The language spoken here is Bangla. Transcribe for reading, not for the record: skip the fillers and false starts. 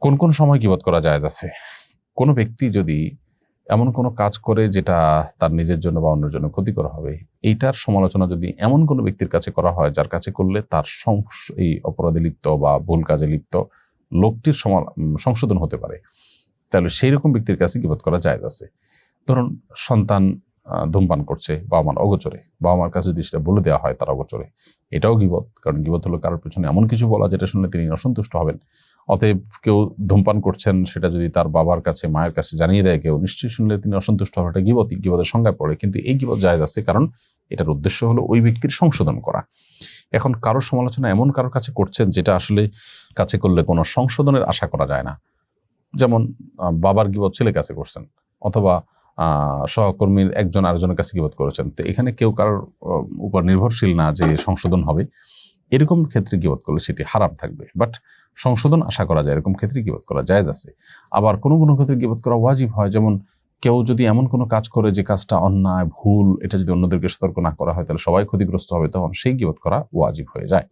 কোন কোন সময় গীবত করা জায়েজ আছে? কোনো ব্যক্তি যদি এমন কোনো কাজ করে যেটা তার নিজের জন্য বা অন্যের জন্য ক্ষতিকর হবে, এইটার সমালোচনা যদি এমন কোনো ব্যক্তির কাছে করা হয় যার কাছে করলে তার এই অপরাধে লিপ্ত বা ভুল কাজে লিপ্ত লোকটির সংশোধন হতে পারে, তাহলে সেই রকম ব্যক্তির কাছে গীবত করা জায়েজ আছে। ধরুন সন্তান ধূমপান করছে বাবা মার অগোচরে, বাবা মার কাছে যদি সেটা বলে দেওয়া হয় তার অগোচরে, এটাও গীবত। কারণ গীবত হলো কারোর পেছনে এমন কিছু বলা যেটা শুনলে তিনি অসন্তুষ্ট হবেন। অতএব কেউ ধূমপান করছেন সেটা যদি তার বাবার কাছে মায়ের কাছে জানিয়ে দেয় কেউ, নিশ্চয়ই শুনলে তিনি অসন্তুষ্ট হবেন। এটা গীবতই, গীবতের সংজ্ঞায় পড়ে। কিন্তু এই গীবত জায়েজ আছে কারণ এটার উদ্দেশ্য হলো ওই ব্যক্তির সংশোধন করা। এখন কারোর সমালোচনা এমন কারোর কাছে করছেন যেটা আসলে কাছে করলে কোনো সংশোধনের আশা করা যায় না। যেমন বাবার গীবত ছেলের কাছে করছেন, অথবা সহকর্মীর একজন আরেকজনের কাছে গীবত করেছেন। তো এখানে কেউ কারোর উপর নির্ভরশীল না যে সংশোধন হবে। এরকম ক্ষেত্রে গীবত করলে সেটি হারাম থাকবে, বাট সংশোধন আশা করা যায় এরকম ক্ষেত্রে গীবত করা জায়েজ আছে। আবার কোনো কোনো ক্ষেত্রে গীবত করা ওয়াজিব হয়। যেমন কেউ যদি এমন কোনো কাজ করে যে কাজটা অন্যায় ভুল, এটা যদি অন্যদেরকে সতর্ক না করা হয় তাহলে সবাই ক্ষতিগ্রস্ত হবে, তখন সেই গীবত করা ওয়াজিব হয়ে যায়।